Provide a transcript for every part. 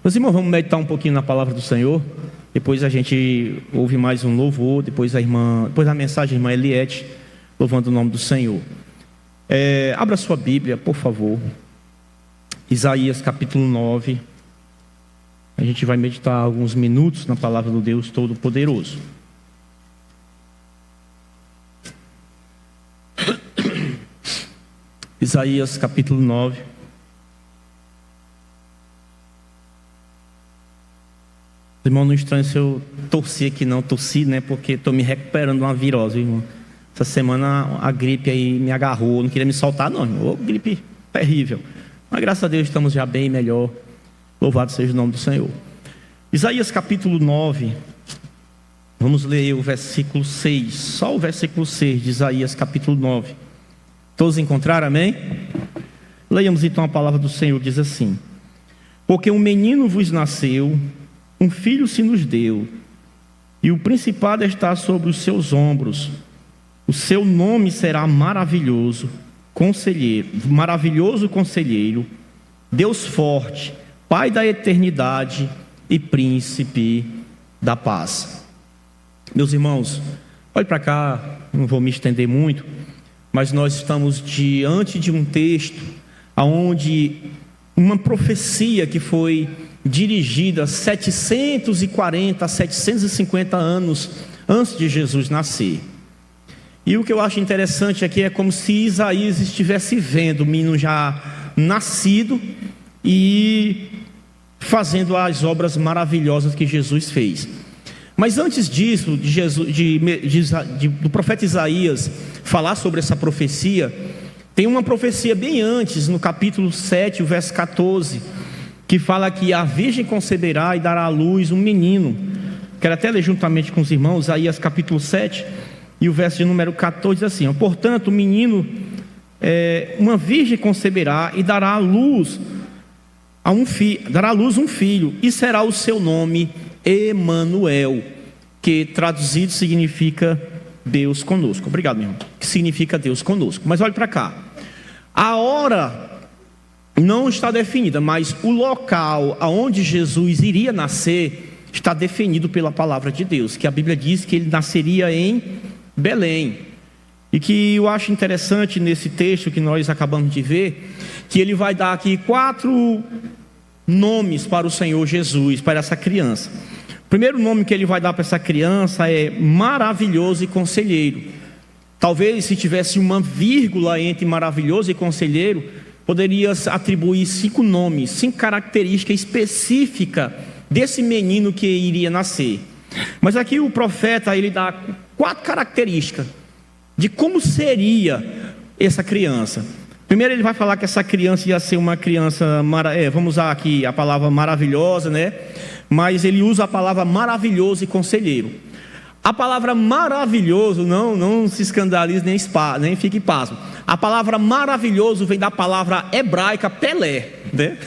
Meus irmãos, vamos meditar um pouquinho na palavra do Senhor. Depois a gente ouve mais um louvor. Depois da mensagem, a irmã Eliette, louvando o nome do Senhor. Abra sua Bíblia, por favor. Isaías capítulo 9. A gente vai meditar alguns minutos na palavra do Deus Todo-Poderoso. Isaías capítulo 9. Irmão, não estranho se eu torci aqui não, torci, né? Porque estou me recuperando de uma virose, irmão. Essa semana a gripe aí me agarrou, não queria me soltar não, irmão. Gripe terrível. Mas graças a Deus estamos já bem melhor. Louvado seja o nome do Senhor. Isaías capítulo 9. Vamos ler o versículo 6. Só o versículo 6 de Isaías capítulo 9. Todos encontraram, amém? Leiamos então a palavra do Senhor, diz assim: porque um menino vos nasceu, um filho se nos deu, e o principado está sobre os seus ombros. O seu nome será maravilhoso conselheiro, Deus forte, Pai da eternidade e príncipe da paz. Meus irmãos, olhe para cá, não vou me estender muito, mas nós estamos diante de um texto onde uma profecia que foi dirigida 740 a 750 anos antes de Jesus nascer. E o que eu acho interessante aqui é como se Isaías estivesse vendo o menino já nascido e fazendo as obras maravilhosas que Jesus fez. Mas antes disso, do profeta Isaías falar sobre essa profecia, tem uma profecia bem antes, no capítulo 7, o verso 14, que fala que a virgem conceberá e dará à luz um menino. Quero até ler juntamente com os irmãos, Isaías capítulo 7, e o verso de número 14 diz assim: portanto, o menino, uma virgem conceberá e dará à luz um filho, e será o seu nome Emanuel, que traduzido significa Deus conosco. Obrigado, meu irmão. Que significa Deus conosco. Mas olhe para cá. A hora não está definida, mas o local aonde Jesus iria nascer está definido pela palavra de Deus, que a Bíblia diz que ele nasceria em Belém. E que eu acho interessante nesse texto que nós acabamos de ver, que ele vai dar aqui 4 nomes para o Senhor Jesus, para essa criança. O primeiro nome que ele vai dar para essa criança é maravilhoso e conselheiro. Talvez se tivesse uma vírgula entre maravilhoso e conselheiro, poderia atribuir 5 nomes, 5 características específicas desse menino que iria nascer. Mas aqui o profeta, ele dá 4 características de como seria essa criança. Primeiro ele vai falar que essa criança ia ser uma criança, vamos usar aqui a palavra maravilhosa, né? Mas ele usa a palavra maravilhoso e conselheiro. A palavra maravilhoso, não se escandalize nem fique pasmo. A palavra maravilhoso vem da palavra hebraica Pelé, né?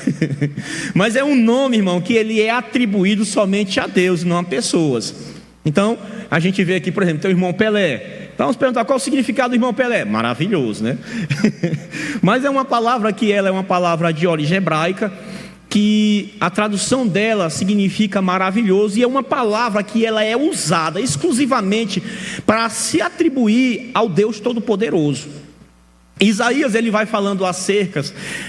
Mas é um nome, irmão, que ele é atribuído somente a Deus, não a pessoas. Então, a gente vê aqui, por exemplo, tem o irmão Pelé. Então, vamos perguntar qual o significado do irmão Pelé? Maravilhoso, né? Mas é uma palavra que ela é uma palavra de origem hebraica, que a tradução dela significa maravilhoso, e é uma palavra que ela é usada exclusivamente para se atribuir ao Deus Todo-Poderoso. Isaías ele vai falando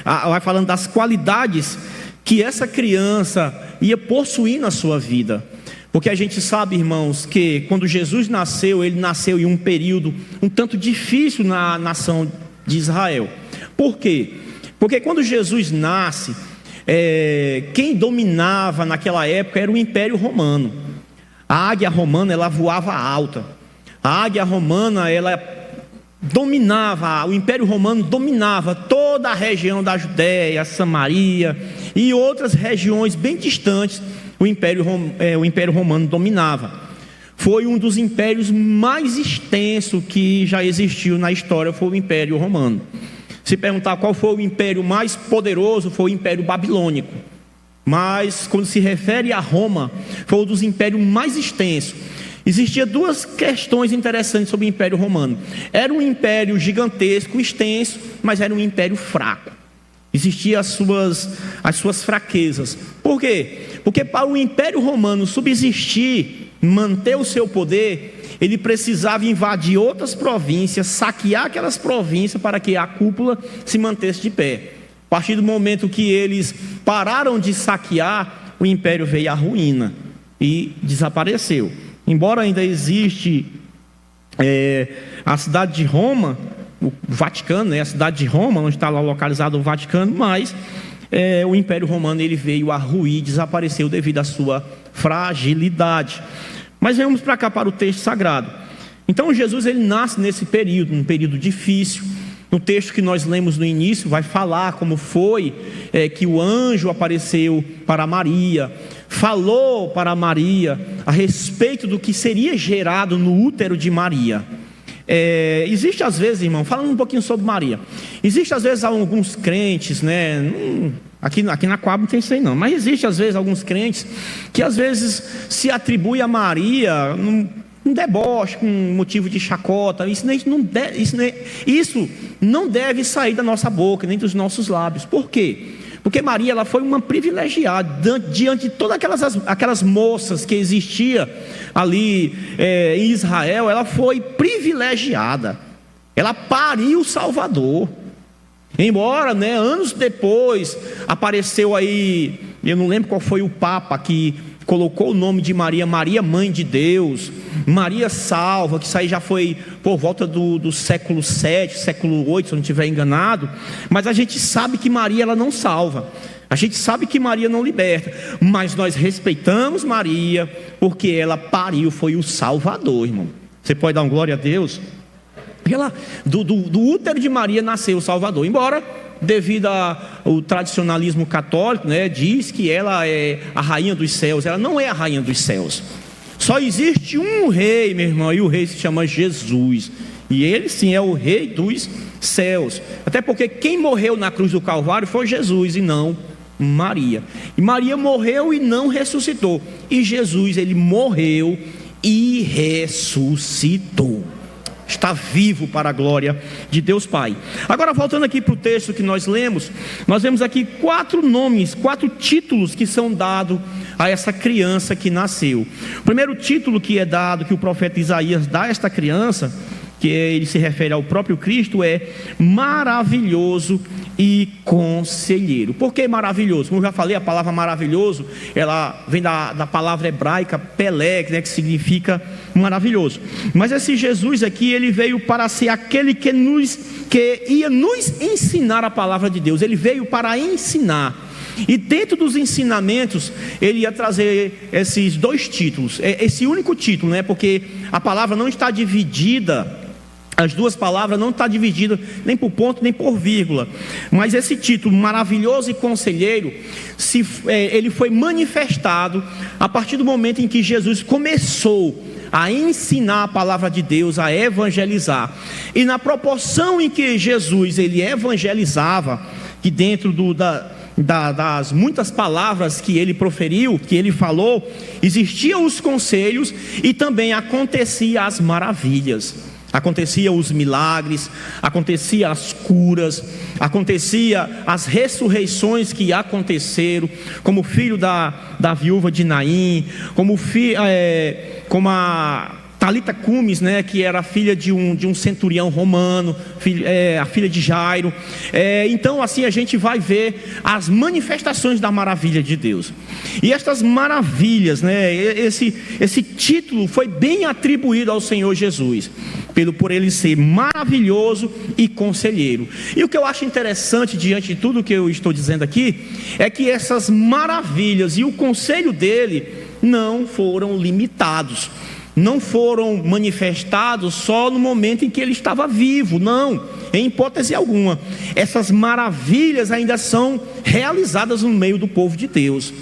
vai falando das qualidades que essa criança ia possuir na sua vida. Porque a gente sabe, irmãos, que quando Jesus nasceu, ele nasceu em um período um tanto difícil na nação de Israel. Por quê? Porque quando Jesus nasce, quem dominava naquela época era o Império Romano. A águia romana, ela voava alta. A águia romana, ela dominava, o Império Romano dominava toda a região da Judéia, Samaria e outras regiões bem distantes. O Império Romano dominava. Foi um dos impérios mais extensos que já existiu na história, foi o Império Romano. Se perguntar qual foi o império mais poderoso, foi o Império Babilônico. Mas quando se refere a Roma, foi um dos impérios mais extensos. Existiam 2 questões interessantes sobre o Império Romano. Era um império gigantesco, extenso, mas era um império fraco. existiam as suas fraquezas. Por quê? Porque para o Império Romano subsistir, manter o seu poder, ele precisava invadir outras províncias, saquear aquelas províncias para que a cúpula se mantesse de pé. A partir do momento que eles pararam de saquear, o império veio à ruína e desapareceu. Embora ainda existe a cidade de Roma, o Vaticano, a cidade de Roma, onde está lá localizado o Vaticano, mas o Império Romano ele veio a ruir, desapareceu devido à sua fragilidade. Mas vamos para cá, para o texto sagrado. Então Jesus ele nasce nesse período, um período difícil. No texto que nós lemos no início, vai falar como foi que o anjo apareceu para Maria, falou para Maria a respeito do que seria gerado no útero de Maria. Existe às vezes, irmão, falando um pouquinho sobre Maria, existe às vezes alguns crentes, aqui na Coab não tem isso aí não, mas existe às vezes alguns crentes que às vezes se atribui a Maria um deboche, um motivo de chacota. Isso não deve sair da nossa boca, nem dos nossos lábios. Por quê? Porque Maria ela foi uma privilegiada diante de todas aquelas moças que existiam ali em Israel. Ela foi privilegiada. Ela pariu o Salvador. Embora, anos depois apareceu aí, eu não lembro qual foi o Papa que colocou o nome de Maria, Maria Mãe de Deus, Maria Salva, que isso aí já foi por volta do século 7, século 8, se eu não estiver enganado. Mas a gente sabe que Maria ela não salva, a gente sabe que Maria não liberta, mas nós respeitamos Maria, porque ela pariu, foi o Salvador, irmão. Você pode dar um glória a Deus? Do útero de Maria nasceu o Salvador. Embora devido ao tradicionalismo católico, diz que ela é a rainha dos céus. Ela não é a rainha dos céus. Só existe um rei, meu irmão, e o rei se chama Jesus. E ele sim é o rei dos céus. Até porque quem morreu na cruz do Calvário foi Jesus e não Maria. E Maria morreu e não ressuscitou. E Jesus, ele morreu e ressuscitou. Está vivo para a glória de Deus Pai. Agora voltando aqui para o texto que nós lemos, nós vemos aqui 4 nomes, 4 títulos que são dados a essa criança que nasceu. O primeiro título que é dado, que o profeta Isaías dá a esta criança, que ele se refere ao próprio Cristo, é maravilhoso e conselheiro. Por que maravilhoso? Como eu já falei, a palavra maravilhoso, ela vem da palavra hebraica Peleg, que significa maravilhoso. Mas esse Jesus aqui, ele veio para ser aquele que ia nos ensinar a palavra de Deus. Ele veio para ensinar. E dentro dos ensinamentos, ele ia trazer esses 2 títulos, esse único título, porque a palavra não está dividida. As 2 palavras não estão divididas nem por ponto nem por vírgula. Mas esse título, maravilhoso e conselheiro, ele foi manifestado a partir do momento em que Jesus começou a ensinar a palavra de Deus, a evangelizar. E na proporção em que Jesus ele evangelizava, que dentro das muitas palavras que ele proferiu, que ele falou, existiam os conselhos e também acontecia as maravilhas. Acontecia os milagres, acontecia as curas, acontecia as ressurreições que aconteceram, como o filho da viúva de Naim, como a Talita Cumes, que era filha de um centurião romano, a filha de Jairo. Então assim a gente vai ver as manifestações da maravilha de Deus. E estas maravilhas, esse título foi bem atribuído ao Senhor Jesus, por ele ser maravilhoso e conselheiro. E o que eu acho interessante diante de tudo que eu estou dizendo aqui, é que essas maravilhas e o conselho dele não foram limitados, não foram manifestados só no momento em que ele estava vivo, não, em hipótese alguma. Essas maravilhas ainda são realizadas no meio do povo de Deus.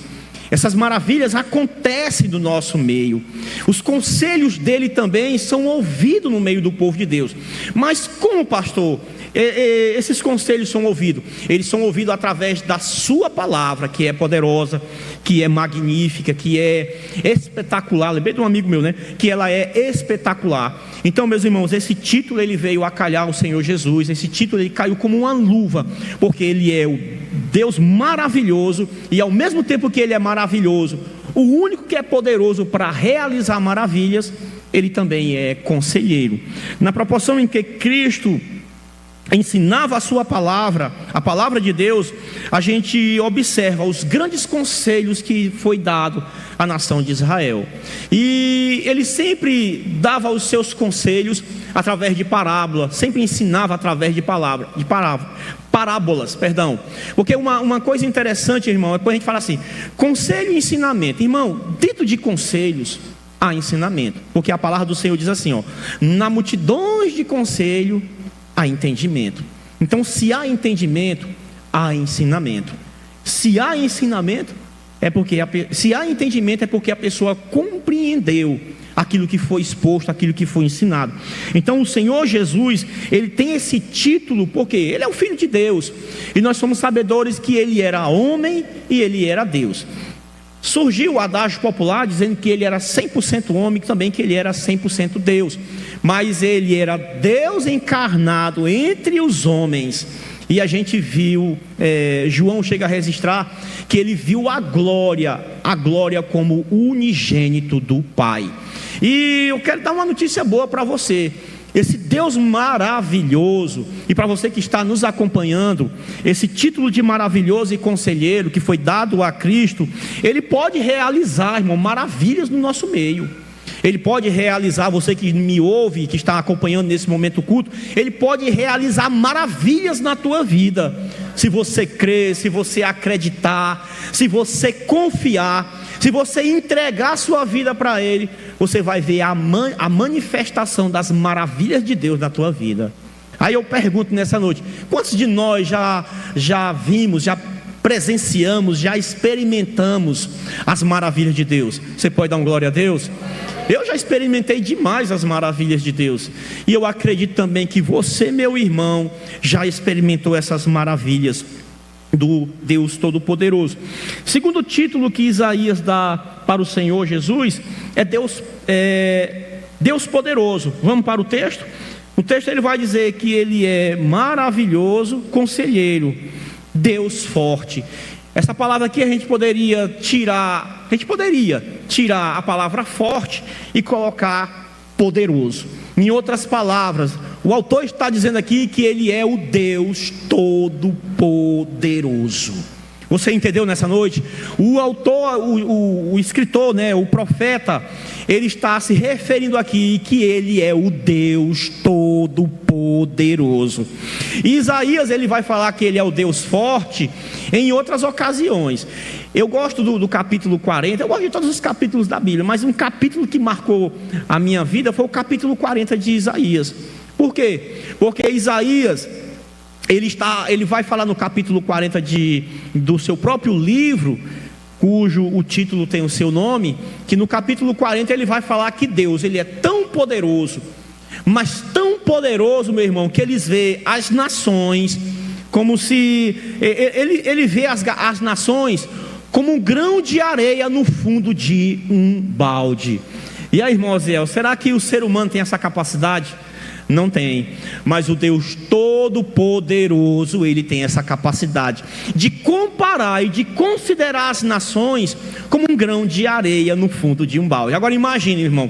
Essas maravilhas acontecem no nosso meio. Os conselhos dele também são ouvidos no meio do povo de Deus. Mas como, pastor, esses conselhos são ouvidos? Eles são ouvidos através da sua palavra, que é poderosa, que é magnífica, que é espetacular. Lembrei de um amigo meu, que ela é espetacular. Então, meus irmãos, esse título ele veio a calhar o Senhor Jesus. Esse título ele caiu como uma luva, porque ele é o Deus maravilhoso, e ao mesmo tempo que Ele é maravilhoso, o único que é poderoso para realizar maravilhas, Ele também é conselheiro. Na proporção em que Cristo ensinava a sua palavra, a palavra de Deus, a gente observa os grandes conselhos que foi dado à nação de Israel. E ele sempre dava os seus conselhos através de parábola, sempre ensinava através de parábolas, perdão. Porque uma coisa interessante, irmão, é quando a gente fala assim, conselho e ensinamento. Irmão, dentro de conselhos há ensinamento, porque a palavra do Senhor diz assim, ó, na multidões de conselho há entendimento. Então, se há entendimento, há ensinamento. Se há ensinamento, se há entendimento, é porque a pessoa compreendeu aquilo que foi exposto, aquilo que foi ensinado. Então, o Senhor Jesus, Ele tem esse título, porque Ele é o Filho de Deus, e nós somos sabedores que Ele era homem e Ele era Deus. Surgiu o adágio popular dizendo que Ele era 100% homem, também que Ele era 100% Deus, mas Ele era Deus encarnado entre os homens. E a gente viu, João chega a registrar que ele viu a glória como unigênito do Pai. E eu quero dar uma notícia boa para você. Esse Deus maravilhoso, e para você que está nos acompanhando, esse título de maravilhoso e conselheiro que foi dado a Cristo, Ele pode realizar, irmão, maravilhas no nosso meio. Ele pode realizar, você que me ouve, que está acompanhando nesse momento o culto, Ele pode realizar maravilhas na tua vida, se você crer, se você acreditar, se você confiar. Se você entregar a sua vida para Ele, você vai ver a manifestação das maravilhas de Deus na tua vida. Aí eu pergunto nessa noite, quantos de nós já vimos, já presenciamos, já experimentamos as maravilhas de Deus? Você pode dar uma glória a Deus? Eu já experimentei demais as maravilhas de Deus, e eu acredito também que você, meu irmão, já experimentou essas maravilhas do Deus Todo-Poderoso. Segundo título que Isaías dá para o Senhor Jesus é Deus Poderoso. Vamos para o texto? O texto ele vai dizer que Ele é maravilhoso, conselheiro, Deus forte. Essa palavra aqui a gente poderia tirar a palavra forte e colocar poderoso. Em outras palavras, o autor está dizendo aqui que Ele é o Deus Todo-Poderoso. Você entendeu nessa noite? O autor, o escritor, o profeta, ele está se referindo aqui que Ele é o Deus Todo-Poderoso. E Isaías, ele vai falar que Ele é o Deus forte em outras ocasiões. Eu gosto do capítulo 40, eu gosto de todos os capítulos da Bíblia, mas um capítulo que marcou a minha vida foi o capítulo 40 de Isaías. Por quê? Porque Isaías, ele vai falar no capítulo 40 do seu próprio livro, cujo o título tem o seu nome, que no capítulo 40 ele vai falar que Deus, Ele é tão poderoso, mas tão poderoso, meu irmão, que eles vê as nações como se... Ele vê as nações como um grão de areia no fundo de um balde. E aí, irmão Oziel, será que o ser humano tem essa capacidade? Não tem, mas o Deus Todo-Poderoso, Ele tem essa capacidade de comparar e de considerar as nações como um grão de areia no fundo de um balde. Agora imagine, irmão,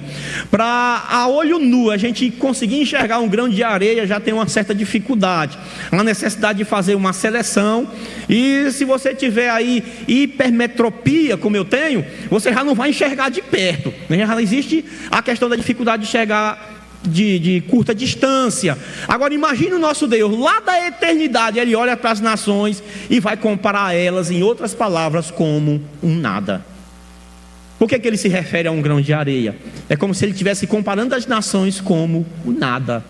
para a olho nu a gente conseguir enxergar um grão de areia já tem uma certa dificuldade, uma necessidade de fazer uma seleção, e se você tiver aí hipermetropia como eu tenho, você já não vai enxergar de perto, já existe a questão da dificuldade de enxergar de curta distância. Agora imagine o nosso Deus lá da eternidade, Ele olha para as nações e vai comparar elas, em outras palavras, como um nada. Por que Ele se refere a um grão de areia? É como se Ele estivesse comparando as nações como o nada.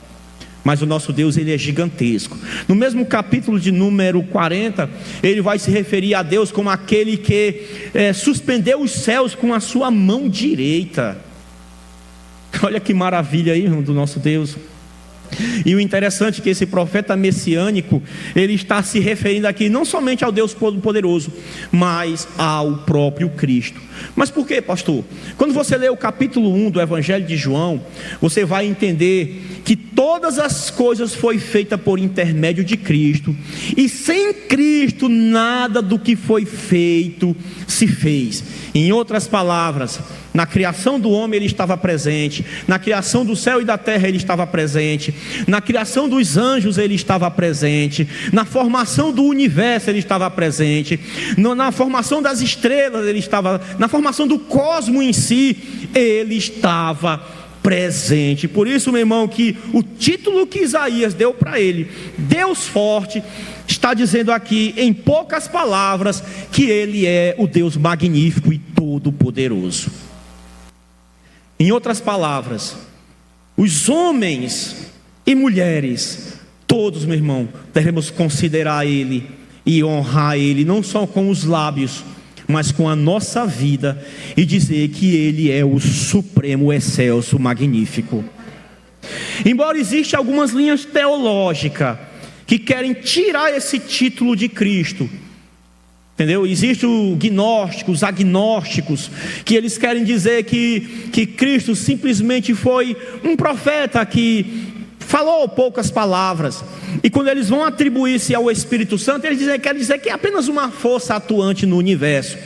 Mas o nosso Deus, Ele é gigantesco. No mesmo capítulo de número 40, Ele vai se referir a Deus como aquele que suspendeu os céus com a sua mão direita. Olha que maravilha aí, irmão, do nosso Deus. E o interessante é que esse profeta messiânico, ele está se referindo aqui não somente ao Deus Todo-Poderoso, mas ao próprio Cristo. Mas por quê, pastor? Quando você lê o capítulo 1 do Evangelho de João, você vai entender que todas as coisas foi feita por intermédio de Cristo, e sem Cristo nada do que foi feito se fez. Em outras palavras, na criação do homem ele estava presente, na criação do céu e da terra ele estava presente, na criação dos anjos ele estava presente, na formação do universo ele estava presente, na formação das estrelas ele estava, na formação do cosmos em si ele estava presente. Por isso, meu irmão, que o título que Isaías deu para ele, Deus Forte, está dizendo aqui em poucas palavras que ele é o Deus magnífico e todo-poderoso. Em outras palavras, os homens e mulheres, todos, meu irmão, devemos considerar ele e honrar ele, não só com os lábios, mas com a nossa vida, e dizer que ele é o supremo, excelso, magnífico. Embora existam algumas linhas teológicas que querem tirar esse título de Cristo, entendeu? Existem os gnósticos, os agnósticos, que eles querem dizer que Cristo simplesmente foi um profeta que falou poucas palavras, e quando eles vão atribuir-se ao Espírito Santo, eles querem dizer que é apenas uma força atuante no universo.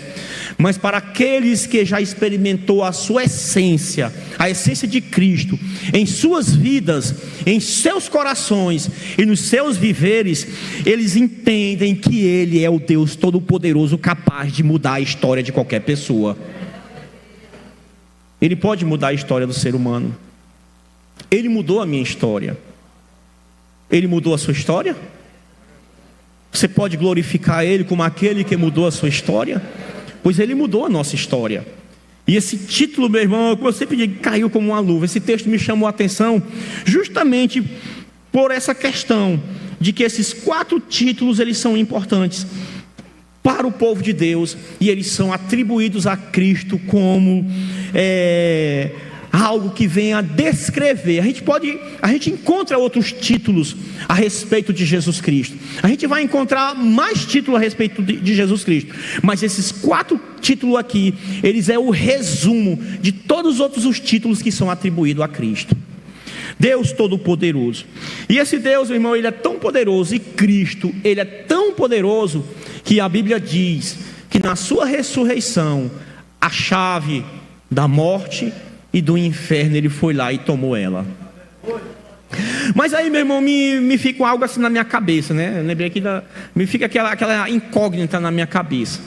Mas para aqueles que já experimentou a sua essência, a essência de Cristo, em suas vidas, em seus corações e nos seus viveres, eles entendem que Ele é o Deus Todo-Poderoso, capaz de mudar a história de qualquer pessoa. Ele pode mudar a história do ser humano. Ele mudou a minha história. Ele mudou a sua história? Você pode glorificar Ele como aquele que mudou a sua história? Pois Ele mudou a nossa história. E esse título, meu irmão, como eu sempre digo, caiu como uma luva. Esse texto me chamou a atenção justamente por essa questão de que esses 4 títulos, eles são importantes para o povo de Deus, e eles são atribuídos a Cristo como algo que vem a descrever. A gente encontra outros títulos a respeito de Jesus Cristo. A gente vai encontrar mais títulos a respeito de Jesus Cristo. Mas esses 4 títulos aqui, eles é o resumo de todos os outros títulos que são atribuídos a Cristo. Deus Todo-Poderoso. E esse Deus, meu irmão, ele é tão poderoso, e Cristo, ele é tão poderoso, que a Bíblia diz que na sua ressurreição, a chave da morte e do inferno, ele foi lá e tomou ela. Mas aí, meu irmão, me fica algo assim na minha cabeça, né? Eu lembrei aqui me fica aquela incógnita na minha cabeça.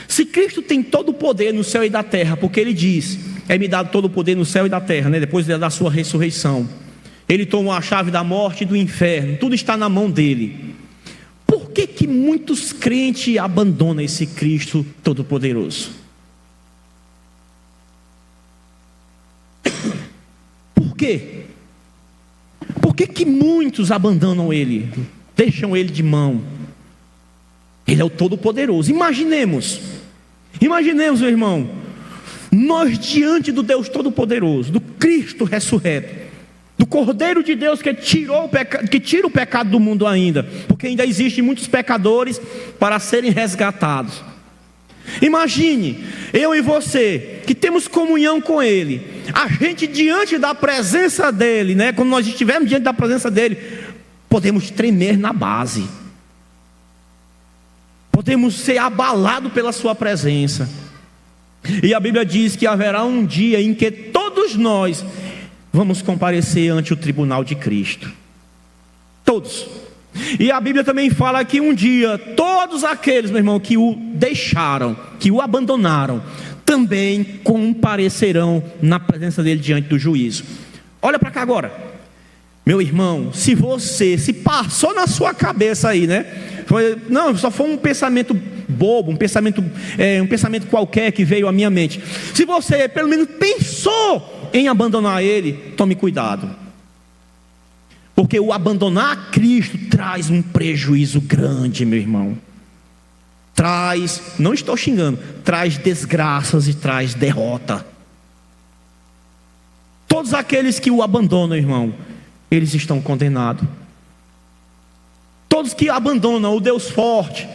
Se Cristo tem todo o poder no céu e da terra, porque Ele diz: é-me dado todo o poder no céu e da terra, né? Depois da sua ressurreição, Ele tomou a chave da morte e do inferno, tudo está na mão dele. Por que muitos crentes abandonam esse Cristo Todo-Poderoso? Por quê? Por que muitos abandonam Ele, deixam Ele de mão? Ele é o Todo-Poderoso. Imaginemos, meu irmão, nós diante do Deus Todo-Poderoso, do Cristo ressurreto, do Cordeiro de Deus que tira o pecado do mundo ainda, porque ainda existem muitos pecadores para serem resgatados. Imagine, eu e você, que temos comunhão com Ele, a gente diante da presença dEle, né? Quando nós estivermos diante da presença dEle, podemos tremer na base, podemos ser abalados pela sua presença. E a Bíblia diz que haverá um dia em que todos nós vamos comparecer ante o tribunal de Cristo. Todos. E a Bíblia também fala que um dia todos aqueles, meu irmão, que o deixaram, que o abandonaram, também comparecerão na presença dele diante do juízo. Olha para cá agora, meu irmão, se passou na sua cabeça aí, né? Não, só foi um pensamento bobo, um pensamento qualquer que veio à minha mente. Se você pelo menos pensou em abandonar ele, tome cuidado. Porque o abandonar a Cristo traz um prejuízo grande, meu irmão. Não estou xingando, traz desgraças e traz derrota. Todos aqueles que o abandonam, irmão, eles estão condenados. Todos que abandonam o Deus forte,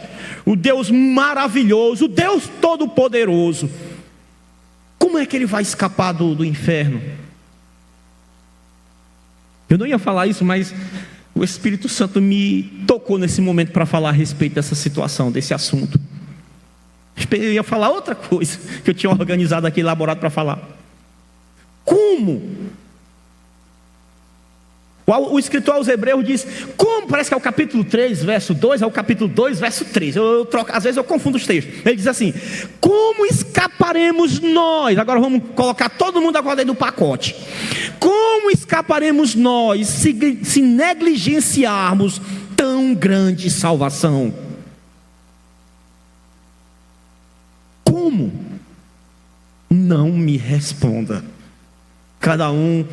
o Deus maravilhoso, o Deus todo-poderoso, como é que ele vai escapar do inferno? Eu não ia falar isso, mas o Espírito Santo me tocou nesse momento para falar a respeito dessa situação, desse assunto. Eu ia falar outra coisa que eu tinha organizado aqui, elaborado para falar. Como? O escritor aos Hebreus diz, como? Parece que é o capítulo 3, verso 2, é o capítulo 2, verso 3. Às vezes eu confundo os textos. Ele diz assim, como escaparemos nós? Agora vamos colocar todo mundo agora dentro do pacote. Como escaparemos nós se negligenciarmos tão grande salvação? Como? Não me responda. Cada um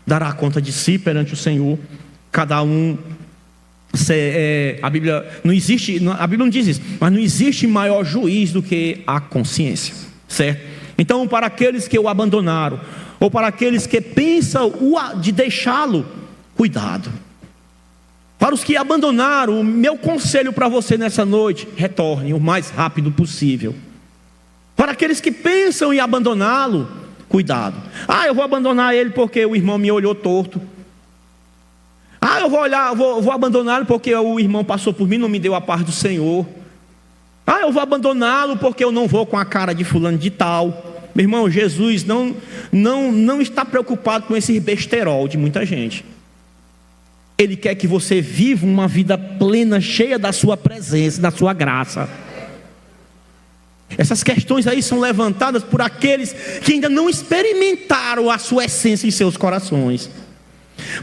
dará conta de si perante o Senhor. Cada um, a Bíblia não diz isso, mas não existe maior juiz do que a consciência, certo? Então, para aqueles que o abandonaram, ou para aqueles que pensam de deixá-lo, cuidado. Para os que abandonaram, o meu conselho para você nessa noite, retorne o mais rápido possível. Para aqueles que pensam em abandoná-lo, cuidado. Eu vou abandonar ele porque o irmão me olhou torto. Eu vou abandoná-lo porque o irmão passou por mim e não me deu a paz do Senhor. Eu vou abandoná-lo porque eu não vou com a cara de fulano de tal. Meu irmão, Jesus não está preocupado com esse besterol de muita gente. Ele quer que você viva uma vida plena, cheia da sua presença, da sua graça. Essas questões aí são levantadas por aqueles que ainda não experimentaram a sua essência em seus corações.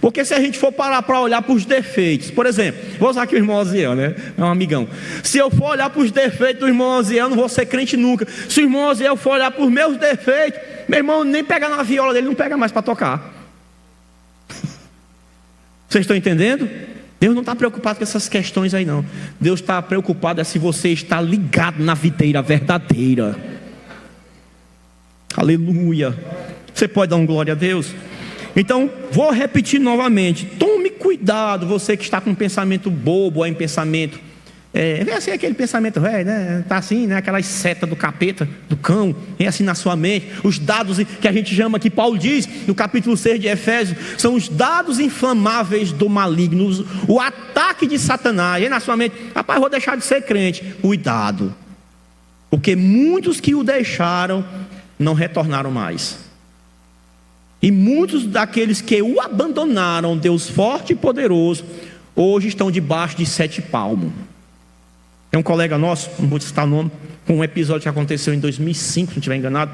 Porque se a gente for parar para olhar para os defeitos, por exemplo, vou usar aqui o irmão Oziel, né? É um amigão. Se eu for olhar para os defeitos do irmão Oziel, eu não vou ser crente nunca. Se o irmão Oziel for olhar para os meus defeitos, meu irmão nem pegar na viola dele, não pega mais para tocar. Vocês estão entendendo? Deus não está preocupado com essas questões aí não. Deus está preocupado se você está ligado na videira verdadeira. Aleluia. Você pode dar um glória a Deus? Então, vou repetir novamente. Tome cuidado, você que está com um pensamento bobo, ou em pensamento vem assim aquele pensamento velho, né? Está assim, né? Aquela seta do capeta, do cão, vem assim na sua mente. Os dados que a gente chama, que Paulo diz no capítulo 6 de Efésios, são os dados inflamáveis do maligno, o ataque de Satanás. Vem na sua mente, rapaz, vou deixar de ser crente. Cuidado, porque muitos que o deixaram não retornaram mais. E muitos daqueles que o abandonaram, Deus forte e poderoso, hoje estão debaixo de 7 palmos. Tem um colega nosso, não vou citar o nome, com um episódio que aconteceu em 2005, se não estiver enganado.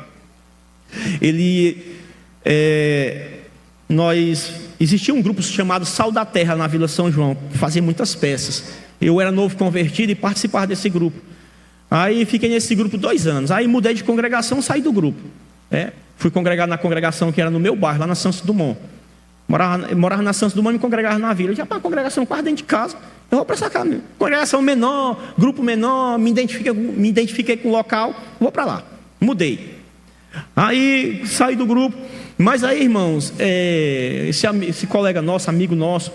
Existia um grupo chamado Sal da Terra na Vila São João, fazia muitas peças. Eu era novo convertido e participava desse grupo. Aí fiquei nesse grupo 2 anos. Aí mudei de congregação, saí do grupo. Fui congregar na congregação que era no meu bairro, lá na Santos Dumont. Morava na Santos Dumont e me congregava na vila. Eu disse, rapaz, congregação quase dentro de casa. Eu vou para essa casa mesmo. Congregação menor, grupo menor, me identifiquei com o local, vou para lá. Mudei. Aí saí do grupo. Mas aí, irmãos, esse colega nosso, amigo nosso,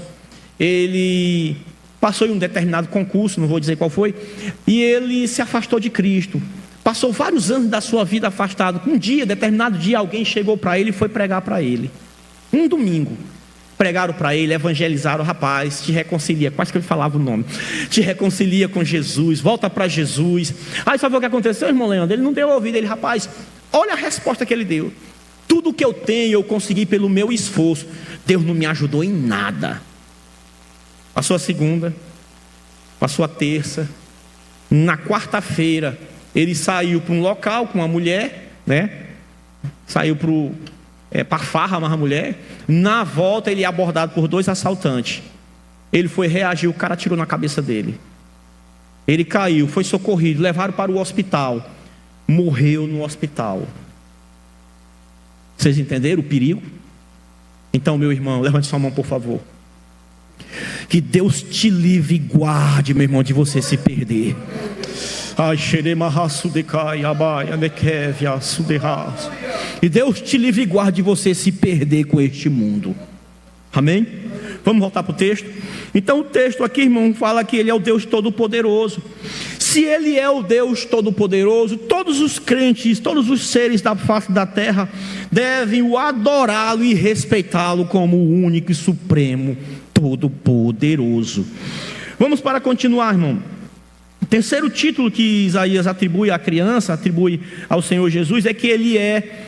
ele passou em um determinado concurso, não vou dizer qual foi, e ele se afastou de Cristo. Passou vários anos da sua vida afastado. Um dia, determinado dia, alguém chegou para ele e foi pregar para ele. Um domingo. Pregaram para ele, evangelizaram, rapaz, te reconcilia, quase que ele falava o nome, te reconcilia com Jesus, volta para Jesus. Aí sabe o que aconteceu, irmão Leandro? Ele não deu ouvido, ele, rapaz, olha a resposta que ele deu. Tudo que eu tenho, eu consegui pelo meu esforço. Deus não me ajudou em nada. Passou a segunda, passou a terça. Na quarta-feira, ele saiu para um local com uma mulher, né? Saiu para farra, uma mulher. Na volta ele é abordado por 2 assaltantes. Ele foi reagir, o cara atirou na cabeça dele. Ele caiu, foi socorrido, levaram para o hospital. Morreu no hospital. Vocês entenderam o perigo? Então, meu irmão, levante sua mão, por favor. Que Deus te livre e guarde, meu irmão, de você se perder. E Deus te livre e guarde de você se perder com este mundo. Amém? Vamos voltar para o texto? Então o texto aqui, irmão, fala que Ele é o Deus Todo-Poderoso. Se Ele é o Deus Todo-Poderoso, todos os crentes, todos os seres da face da terra devem o adorá-lo e respeitá-lo como o único e supremo Todo-Poderoso. Vamos para continuar, irmão. O terceiro título que Isaías atribui à criança, atribui ao Senhor Jesus, é que Ele é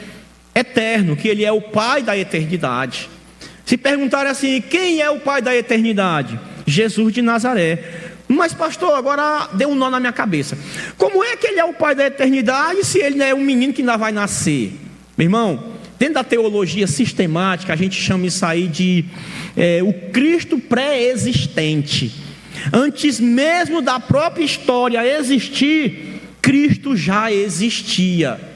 eterno, que Ele é o Pai da eternidade. Se perguntarem assim, quem é o Pai da eternidade? Jesus de Nazaré. Mas pastor, agora deu um nó na minha cabeça. Como é que Ele é o Pai da eternidade se Ele é um menino que ainda vai nascer? Meu irmão, dentro da teologia sistemática, a gente chama isso aí de o Cristo pré-existente. Antes mesmo da própria história existir, Cristo já existia.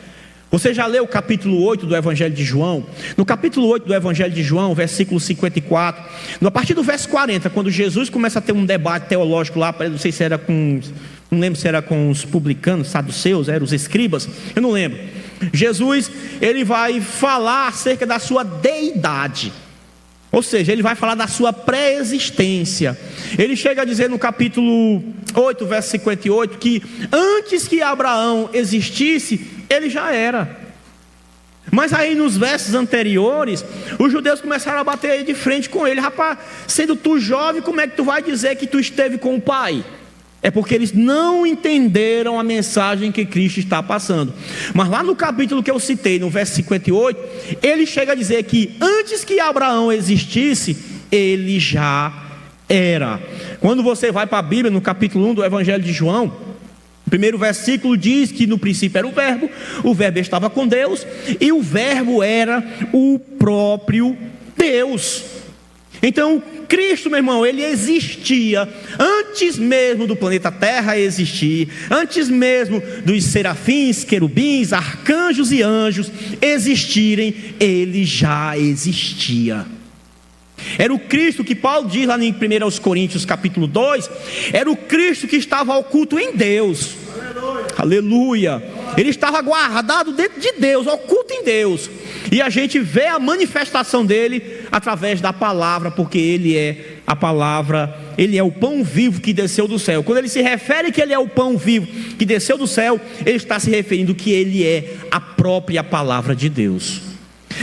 Você já leu o capítulo 8 do Evangelho de João? No capítulo 8 do Evangelho de João, versículo 54, a partir do verso 40, quando Jesus começa a ter um debate teológico lá, não sei se era não lembro se era com os publicanos, saduceus, eram os escribas, eu não lembro. Jesus, ele vai falar acerca da sua deidade. Ou seja, ele vai falar da sua pré-existência. Ele chega a dizer no capítulo 8, verso 58, que antes que Abraão existisse, ele já era. Mas aí nos versos anteriores, os judeus começaram a bater de frente com ele. Rapaz, sendo tu jovem, como é que tu vai dizer que tu esteve com o pai? É porque eles não entenderam a mensagem que Cristo está passando. Mas lá no capítulo que eu citei, no verso 58, ele chega a dizer que antes que Abraão existisse, ele já era. Quando você vai para a Bíblia, no capítulo 1 do Evangelho de João, o primeiro versículo diz que no princípio era o verbo estava com Deus, e o verbo era o próprio Deus. Então Cristo, meu irmão, ele existia antes mesmo do planeta Terra existir, antes mesmo dos serafins, querubins, arcanjos e anjos existirem, ele já existia. Era o Cristo que Paulo diz lá em 1 Coríntios capítulo 2, era o Cristo que estava oculto em Deus. Aleluia. Ele estava guardado dentro de Deus, oculto em Deus. E a gente vê a manifestação dele através da palavra, porque ele é a palavra, ele é o pão vivo que desceu do céu. Quando ele se refere que ele é o pão vivo que desceu do céu, ele está se referindo que ele é a própria palavra de Deus.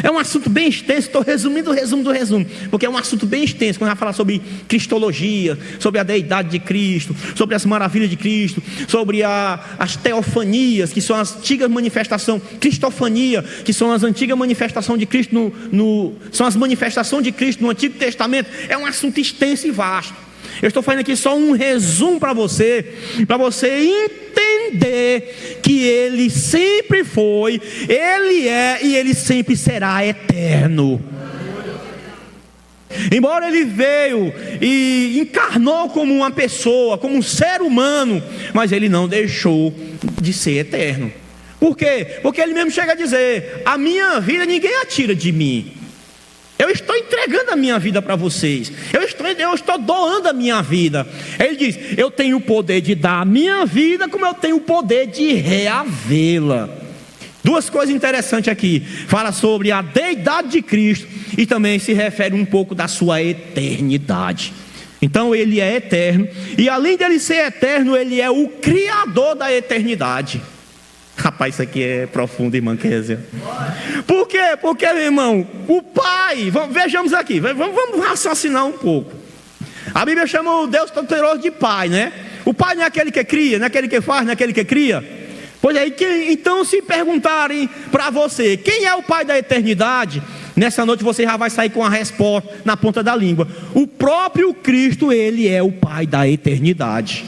É um assunto bem extenso, estou resumindo o resumo do resumo, porque é um assunto bem extenso, quando a gente vai falar sobre cristologia, sobre a deidade de Cristo, sobre as maravilhas de Cristo, sobre as teofanias, que são as antigas manifestações, cristofania, que são as antigas manifestações de Cristo, são as manifestações de Cristo no Antigo Testamento. É um assunto extenso e vasto. Eu estou fazendo aqui só um resumo para você entender que Ele sempre foi, Ele é e Ele sempre será eterno. Embora Ele veio e encarnou como uma pessoa, como um ser humano, mas Ele não deixou de ser eterno. Por quê? Porque Ele mesmo chega a dizer: a minha vida ninguém a tira de mim. Eu estou entregando a minha vida para vocês. Eu estou doando a minha vida. Ele diz: eu tenho o poder de dar a minha vida, como eu tenho o poder de reavê-la. Duas coisas interessantes aqui. Fala sobre a deidade de Cristo e também se refere um pouco da sua eternidade. Então ele é eterno. E além dele ser eterno, ele é o Criador da eternidade. Rapaz, isso aqui é profundo, irmã Kézia. Por quê? Porque, meu irmão, o Pai, vejamos aqui, vamos raciocinar um pouco. A Bíblia chama o Deus Todo-Poderoso de Pai, né? O Pai não é aquele que cria, não é aquele que faz, não é aquele que cria. Pois é, então se perguntarem para você, quem é o Pai da eternidade? Nessa noite você já vai sair com a resposta na ponta da língua. O próprio Cristo, Ele é o Pai da eternidade.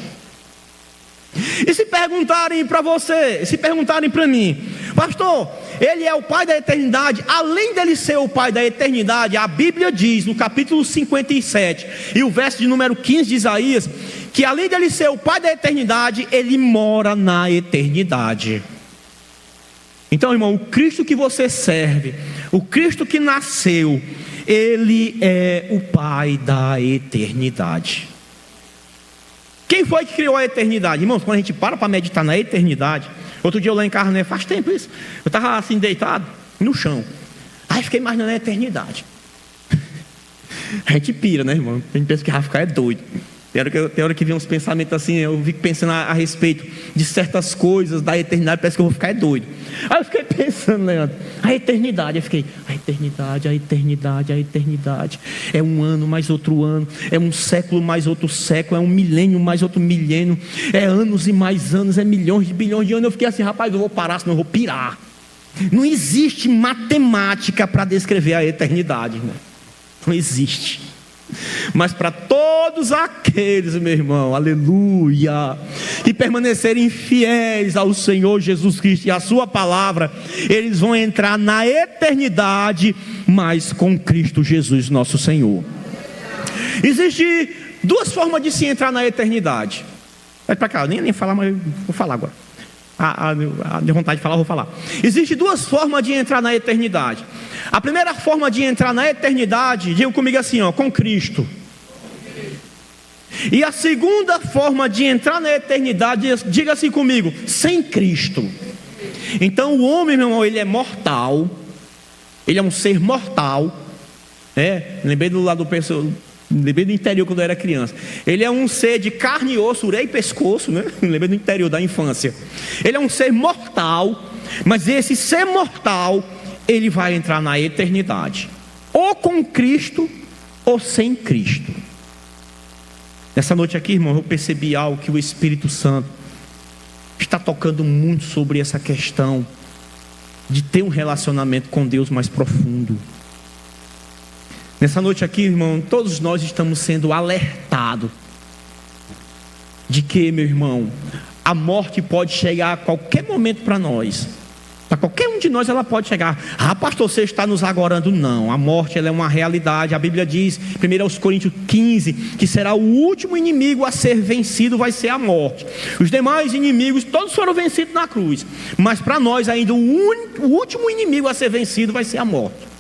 E se perguntarem para você, se perguntarem para mim: pastor, Ele é o Pai da eternidade. Além dele ser o Pai da eternidade, a Bíblia diz no capítulo 57 e o verso de número 15 de Isaías, que além dele ser o Pai da eternidade, Ele mora na eternidade. Então, irmão, o Cristo que você serve, o Cristo que nasceu, Ele é o Pai da eternidade. Quem foi que criou a eternidade? Irmãos, quando a gente para meditar na eternidade, outro dia eu lá em casa, né, faz tempo isso, eu estava assim deitado no chão, aí fiquei imaginando a eternidade. A gente pira, né, irmão? A gente pensa que vai ficar doido. Tem hora que vem uns pensamentos assim, eu fico pensando a respeito de certas coisas da eternidade, parece que eu vou ficar doido. Aí eu fiquei pensando, Leandro, a eternidade. Eu fiquei, a eternidade. É um ano mais outro ano, é um século mais outro século, é um milênio mais outro milênio, é anos e mais anos, é milhões de bilhões de anos. Eu fiquei assim, rapaz, eu vou parar, senão eu vou pirar. Não existe matemática para descrever a eternidade, irmão. Não existe. Mas para todos aqueles, meu irmão, aleluia, que permanecerem fiéis ao Senhor Jesus Cristo e à sua palavra, eles vão entrar na eternidade, mas com Cristo Jesus nosso Senhor. Existem duas formas de se entrar na eternidade. Vai para cá, eu nem falar, mas vou falar agora. De vontade de falar, eu vou falar. Existem duas formas de entrar na eternidade. A primeira forma de entrar na eternidade, diga comigo assim, ó, com Cristo. E a segunda forma de entrar na eternidade, diga assim comigo, sem Cristo. Então o homem, meu irmão, ele é mortal. Ele é um ser mortal. Lembrei do lado do pessoal. Lembrei do interior quando eu era criança. Ele é um ser de carne e osso, orelha e pescoço, né? Lembrei do interior da infância. Ele é um ser mortal, mas esse ser mortal, ele vai entrar na eternidade, ou com Cristo, ou sem Cristo. Nessa noite aqui, irmão, eu percebi algo que o Espírito Santo está tocando muito sobre essa questão de ter um relacionamento com Deus mais profundo. Nessa noite aqui, irmão, todos nós estamos sendo alertados de que, meu irmão, a morte pode chegar a qualquer momento para nós. Para qualquer um de nós ela pode chegar. Ah, pastor, você está nos agorando. Não, a morte ela é uma realidade. A Bíblia diz, 1 Coríntios 15, que será o último inimigo a ser vencido, vai ser a morte. Os demais inimigos, todos foram vencidos na cruz. Mas para nós ainda o último inimigo a ser vencido vai ser a morte.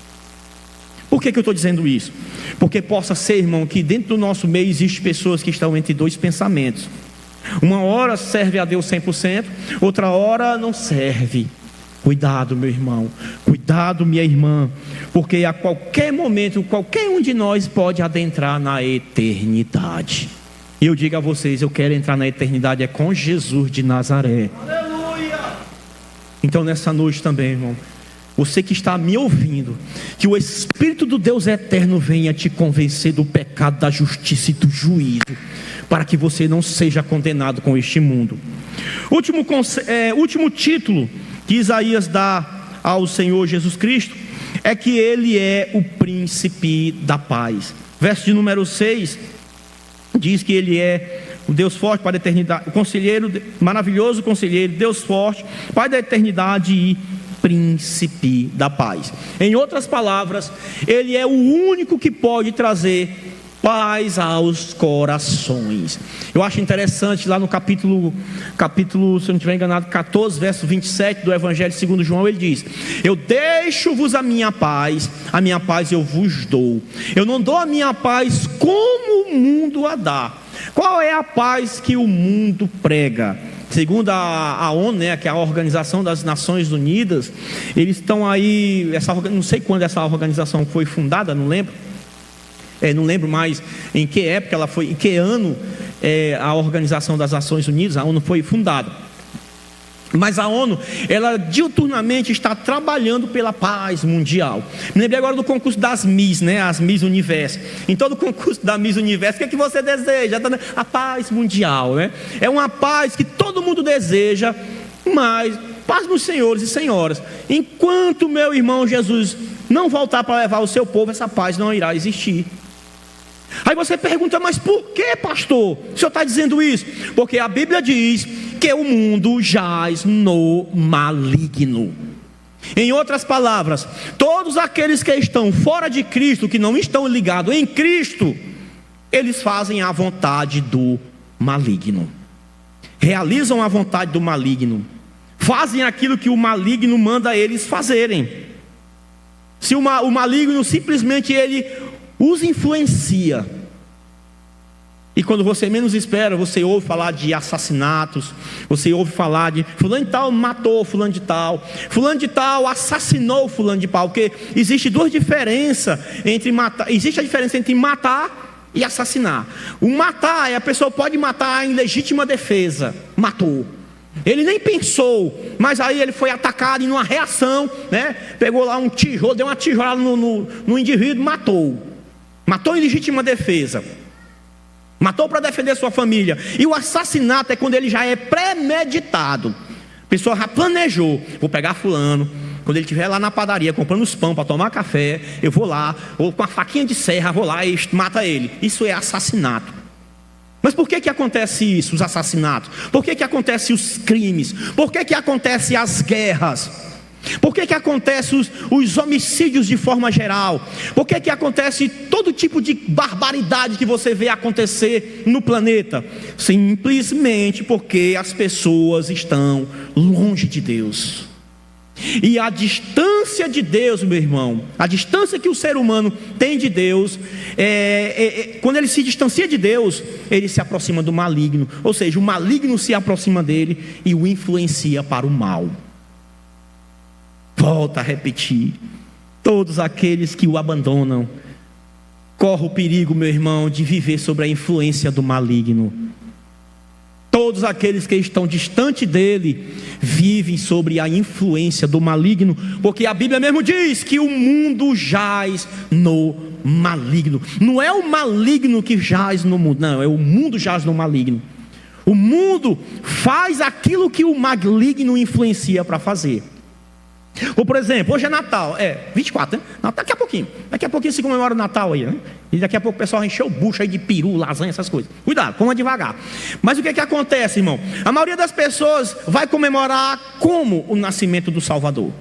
Por que eu estou dizendo isso? Porque possa ser, irmão, que dentro do nosso meio existem pessoas que estão entre dois pensamentos. Uma hora serve a Deus 100%, outra hora não serve. Cuidado, meu irmão, cuidado, minha irmã, porque a qualquer momento, qualquer um de nós pode adentrar na eternidade. E eu digo a vocês, eu quero entrar na eternidade, é com Jesus de Nazaré. Aleluia! Então nessa noite também, irmão, você que está me ouvindo, que o Espírito do Deus eterno venha te convencer do pecado, da justiça e do juízo, para que você não seja condenado com este mundo. Último título que Isaías dá ao Senhor Jesus Cristo é que Ele é o príncipe da paz. Verso de número 6 diz que Ele é o Deus forte, Pai da eternidade, o conselheiro, maravilhoso conselheiro, Deus forte, Pai da eternidade e príncipe da paz. Em outras palavras, Ele é o único que pode trazer paz aos corações. Eu acho interessante lá no capítulo, se eu não estiver enganado, 14, verso 27 do Evangelho segundo João, ele diz: eu deixo-vos a minha paz eu vos dou. Eu não dou a minha paz como o mundo a dá. Qual é a paz que o mundo prega? Segundo a ONU, né, que é a Organização das Nações Unidas, eles estão aí, não sei quando essa organização foi fundada, não lembro. Não lembro mais em que época ela foi, em que ano a Organização das Nações Unidas, a ONU foi fundada. Mas a ONU, ela diuturnamente está trabalhando pela paz mundial. Me lembrei agora do concurso das Miss, né? As Miss Universo. Em todo o concurso da Miss Universo, o que você deseja? A paz mundial, né? É uma paz que todo mundo deseja, mas paz nos senhores e senhoras. Enquanto meu irmão Jesus não voltar para levar o seu povo, essa paz não irá existir. Aí você pergunta, mas por que, pastor, o senhor está dizendo isso? Porque a Bíblia diz que o mundo jaz no maligno. Em outras palavras, todos aqueles que estão fora de Cristo, que não estão ligados em Cristo, eles fazem a vontade do maligno, realizam a vontade do maligno, fazem aquilo que o maligno manda eles fazerem. Se o maligno simplesmente ele os influencia, E quando você menos espera, você ouve falar de assassinatos, você ouve falar de fulano de tal matou fulano de tal assassinou fulano de tal, porque existe duas diferenças entre matar, existe a diferença entre matar e assassinar. O matar é a pessoa pode matar em legítima defesa, matou. Ele nem pensou, mas aí ele foi atacado e numa reação, né? Pegou lá um tijolo, deu uma tijolada no indivíduo, matou em legítima defesa. Matou para defender sua família. E o assassinato é quando ele já é premeditado. A pessoa já planejou: vou pegar fulano, quando ele estiver lá na padaria comprando os pão para tomar café, eu vou lá, ou com a faquinha de serra, vou lá e mata ele. Isso é assassinato. Mas por que acontece isso, os assassinatos? Por que acontece os crimes? Por que acontece as guerras? Por que acontece os homicídios de forma geral? Por que acontece todo tipo de barbaridade que você vê acontecer no planeta? Simplesmente porque as pessoas estão longe de Deus. E a distância de Deus, meu irmão, a distância que o ser humano tem de Deus, quando ele se distancia de Deus, ele se aproxima do maligno. Ou seja, o maligno se aproxima dele e o influencia para o mal. Volta a repetir: todos aqueles que o abandonam correm o perigo, meu irmão, de viver sob a influência do maligno. Todos aqueles que estão distante dele vivem sobre a influência do maligno, porque a Bíblia mesmo diz que o mundo jaz no maligno. Não é o maligno que jaz no mundo, não, é o mundo jaz no maligno. O mundo faz aquilo que o maligno influencia para fazer. Ou, por exemplo, hoje é Natal, 24, né? Daqui a pouquinho se comemora o Natal aí, né? E daqui a pouco o pessoal encheu o bucho aí de peru, lasanha, essas coisas. Cuidado, coma devagar. Mas o que acontece, irmão? A maioria das pessoas vai comemorar como o nascimento do Salvador.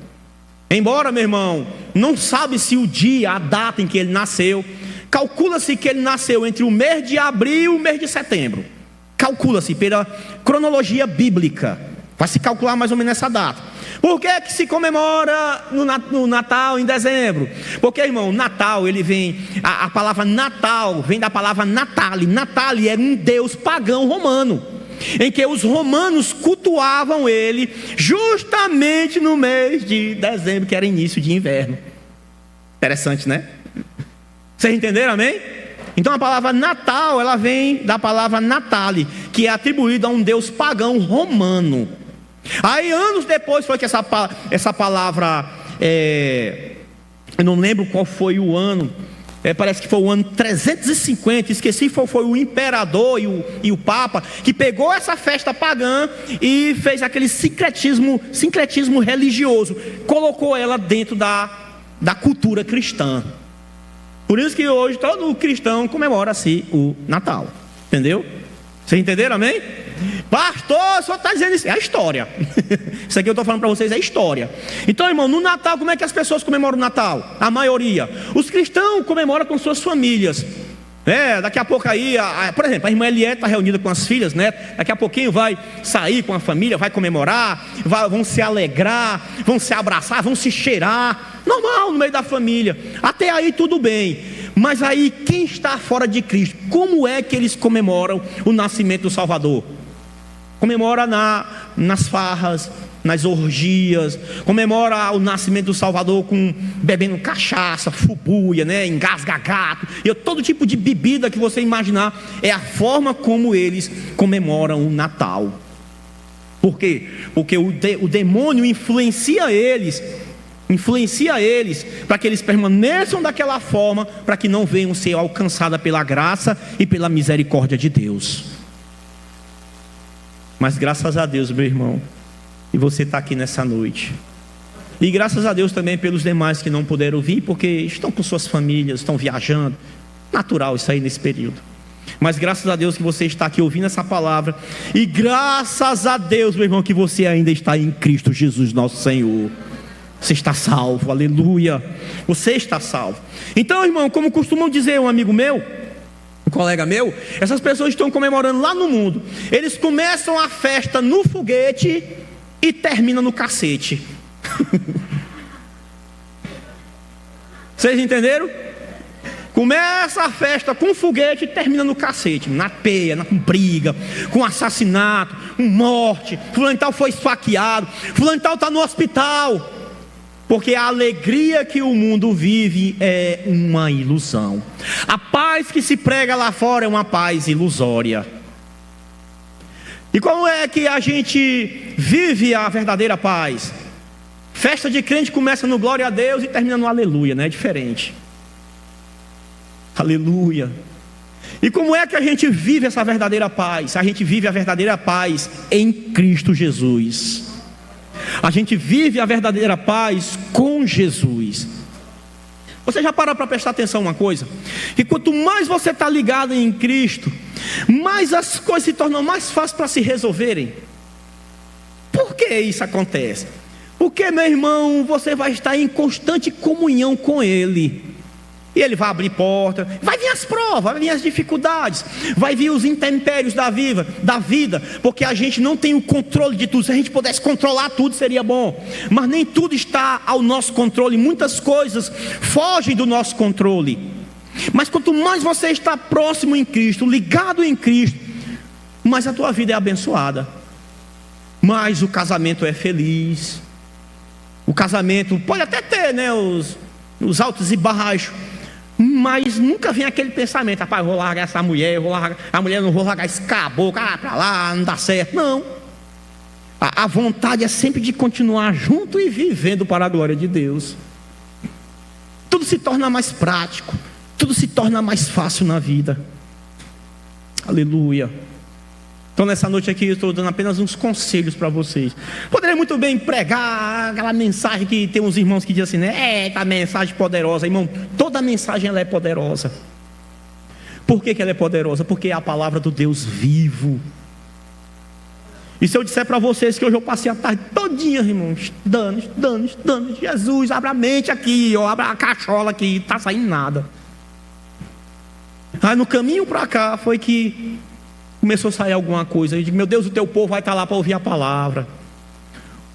Embora, meu irmão, não sabe se o dia, a data em que ele nasceu. Calcula-se que ele nasceu entre o mês de abril e o mês de setembro. Calcula-se pela cronologia bíblica. Vai se calcular mais ou menos essa data. Por que se comemora no Natal em dezembro? Porque, irmão, Natal, ele vem, a palavra Natal vem da palavra Natale. Natale era um deus pagão romano, em que os romanos cultuavam ele justamente no mês de dezembro, que era início de inverno. Interessante, né? Vocês entenderam, amém? Então a palavra Natal, ela vem da palavra Natale, que é atribuída a um deus pagão romano. Aí anos depois foi que essa palavra, eu não lembro qual foi o ano, parece que foi o ano 350, esqueci qual foi o imperador e o papa, que pegou essa festa pagã e fez aquele sincretismo religioso, colocou ela dentro da cultura cristã. Por isso que hoje todo cristão comemora-se o Natal, entendeu? Vocês entenderam, amém? Pastor, o senhor está dizendo isso? É a história. Isso aqui eu estou falando para vocês, é história. Então, irmão, no Natal, como é que as pessoas comemoram o Natal? A maioria. Os cristãos comemoram com suas famílias. Daqui a pouco aí, por exemplo, a irmã Eliette está reunida com as filhas, né? Daqui a pouquinho vai sair com a família, vai comemorar, vão se alegrar, vão se abraçar, vão se cheirar. Normal, no meio da família. Até aí tudo bem. Mas aí, quem está fora de Cristo, como é que eles comemoram o nascimento do Salvador? Comemora nas farras, nas orgias, comemora o nascimento do Salvador bebendo cachaça, fubuia, né, engasga gato, e todo tipo de bebida que você imaginar. É a forma como eles comemoram o Natal. Por quê? Porque o demônio influencia eles para que eles permaneçam daquela forma, para que não venham ser alcançados pela graça e pela misericórdia de Deus. Mas graças a Deus, meu irmão, e você está aqui nessa noite, e graças a Deus também pelos demais que não puderam vir, porque estão com suas famílias, estão viajando, natural isso aí nesse período. Mas graças a Deus que você está aqui ouvindo essa palavra, e graças a Deus, meu irmão, que você ainda está em Cristo Jesus nosso Senhor. Você está salvo, aleluia. Você está salvo. Então, irmão, como costumam dizer um amigo meu, um colega meu, essas pessoas estão comemorando lá no mundo. Eles começam a festa no foguete e terminam no cacete. Vocês entenderam? Começa a festa com foguete e termina no cacete, na peia, com briga, com assassinato, com morte. Fulano tal foi esfaqueado, fulano tal está no hospital. Porque a alegria que o mundo vive é uma ilusão. A paz que se prega lá fora é uma paz ilusória. E como é que a gente vive a verdadeira paz? Festa de crente começa no glória a Deus e termina no aleluia, não é diferente. Aleluia. E como é que a gente vive essa verdadeira paz? A gente vive a verdadeira paz em Cristo Jesus. A gente vive a verdadeira paz com Jesus. Você já parou para prestar atenção uma coisa? Que quanto mais você está ligado em Cristo, mais as coisas se tornam mais fáceis para se resolverem. Por que isso acontece? Porque, meu irmão, você vai estar em constante comunhão com Ele. E Ele vai abrir porta, vai vir as provas, vai vir as dificuldades, vai vir os intempéries da vida, porque a gente não tem o controle de tudo. Se a gente pudesse controlar tudo seria bom, mas nem tudo está ao nosso controle. Muitas coisas fogem do nosso controle. Mas quanto mais você está próximo em Cristo, ligado em Cristo, mais a tua vida é abençoada, mais o casamento é feliz. O casamento pode até ter, né, os altos e baixos, mas nunca vem aquele pensamento: rapaz, vou largar essa mulher, não vou largar esse caboclo, pra lá, não dá certo. Não. A vontade é sempre de continuar junto e vivendo para a glória de Deus. Tudo se torna mais prático, tudo se torna mais fácil na vida. Aleluia. Então nessa noite aqui eu estou dando apenas uns conselhos para vocês. Poderia muito bem pregar aquela mensagem que tem uns irmãos que dizem assim, né? Tá mensagem poderosa. Irmão, toda mensagem ela é poderosa. Por que ela é poderosa? Porque é a palavra do Deus vivo. E se eu disser para vocês que hoje eu passei a tarde todinha, irmão, estudando, Jesus, abre a mente aqui, ó, abre a cachola aqui, não está saindo nada. Aí no caminho para cá foi que começou a sair alguma coisa. Eu digo, meu Deus, o teu povo vai estar lá para ouvir a palavra.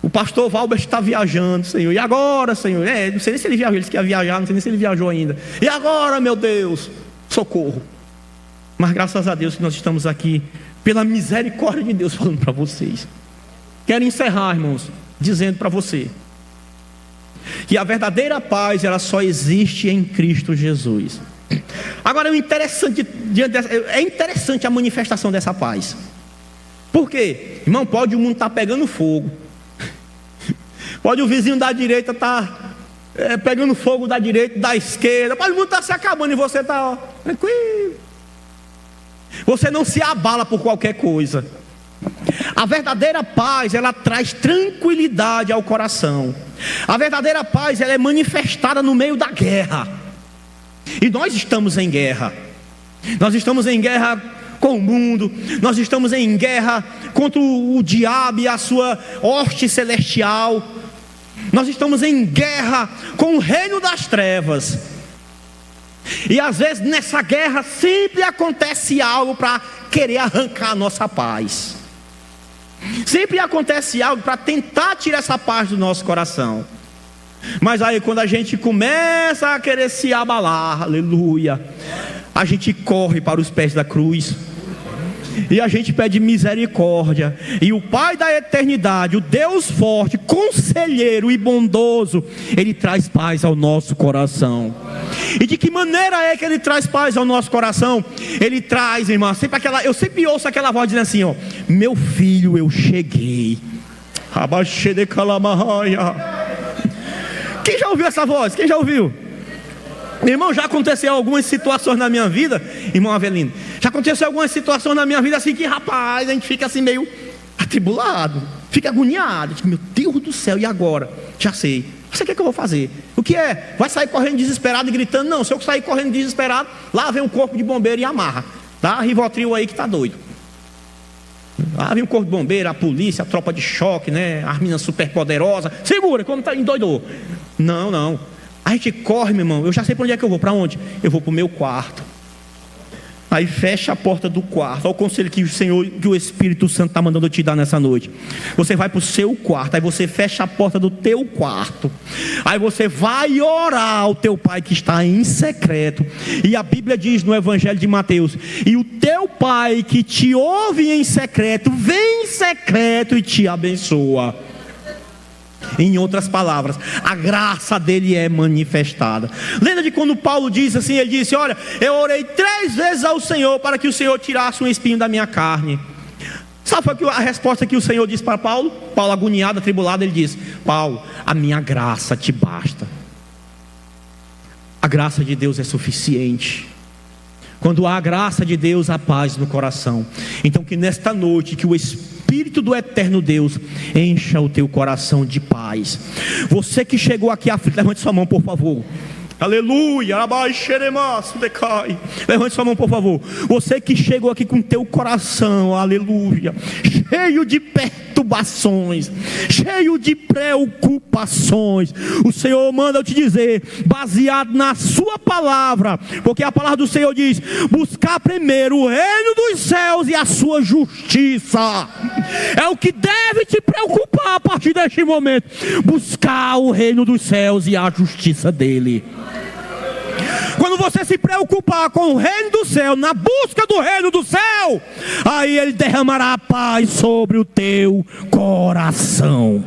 O pastor Valber está viajando, Senhor. E agora, Senhor? Não sei nem se ele viajou, ele disse que ia viajar, não sei nem se ele viajou ainda. E agora, meu Deus, socorro. Mas graças a Deus que nós estamos aqui, pela misericórdia de Deus, falando para vocês. Quero encerrar, irmãos, dizendo para você que a verdadeira paz, ela só existe em Cristo Jesus. Agora é interessante a manifestação dessa paz. Por quê? Irmão, pode o mundo estar pegando fogo, pode o vizinho da direita estar pegando fogo da direita, da esquerda, pode o mundo estar se acabando e você está tranquilo. Você não se abala por qualquer coisa. A verdadeira paz, ela traz tranquilidade ao coração. A verdadeira paz, ela é manifestada no meio da guerra. E nós estamos em guerra. Nós estamos em guerra com o mundo. Nós estamos em guerra contra o diabo e a sua hoste celestial. Nós estamos em guerra com o reino das trevas. E às vezes nessa guerra sempre acontece algo para querer arrancar a nossa paz. Sempre acontece algo para tentar tirar essa paz do nosso coração. Mas aí quando a gente começa a querer se abalar, aleluia, a gente corre para os pés da cruz e a gente pede misericórdia. E o Pai da eternidade, o Deus forte, conselheiro e bondoso, Ele traz paz ao nosso coração. E de que maneira é que Ele traz paz ao nosso coração? Ele traz, irmã, eu sempre ouço aquela voz dizendo assim, ó: meu filho, eu cheguei. Quem já ouviu essa voz? Quem já ouviu? Irmão, já aconteceu algumas situações na minha vida, irmão Avelino, já aconteceu algumas situações na minha vida assim que, rapaz, a gente fica assim meio atribulado, fica agoniado, tipo, meu Deus do céu, e agora? Já sei. Você quer que eu vou fazer? O que é? Vai sair correndo desesperado e gritando? Não, se eu sair correndo desesperado, lá vem um corpo de bombeiro e amarra. Dá Rivotril aí que tá doido. Lá vem o corpo de bombeiro, a polícia, a tropa de choque, né? As meninas super poderosas. Segura, como tá endoidou. Não. A gente corre, meu irmão. Eu já sei para onde é que eu vou. Para onde? Eu vou para o meu quarto. Aí fecha a porta do quarto. Olha o conselho que o Espírito Santo está mandando eu te dar nessa noite. Você vai para o seu quarto. Aí você fecha a porta do teu quarto. Aí você vai orar ao teu pai que está em secreto. E a Bíblia diz no Evangelho de Mateus: e o teu pai que te ouve em secreto, vem em secreto e te abençoa. Em outras palavras, a graça dele é manifestada. Lembra de quando Paulo disse assim? Ele disse: olha, eu orei 3 vezes ao Senhor para que o Senhor tirasse um espinho da minha carne. Sabe a resposta que o Senhor disse para Paulo? Paulo, agoniado, atribulado, ele disse: Paulo, a minha graça te basta. A graça de Deus é suficiente. Quando há a graça de Deus, há paz no coração. Então que nesta noite, que o Espírito do eterno Deus encha o teu coração de paz. Você que chegou aqui à frente, levante sua mão, por favor. Aleluia. Levante sua mão, por favor. Você que chegou aqui com teu coração, aleluia, cheio de perturbações, cheio de preocupações, o Senhor manda eu te dizer, baseado na sua palavra, porque a palavra do Senhor diz: buscar primeiro o reino dos céus e a sua justiça. É o que deve te preocupar a partir deste momento. Buscar o reino dos céus e a justiça dele. Quando você se preocupar com o reino do céu, na busca do reino do céu, aí ele derramará a paz sobre o teu coração.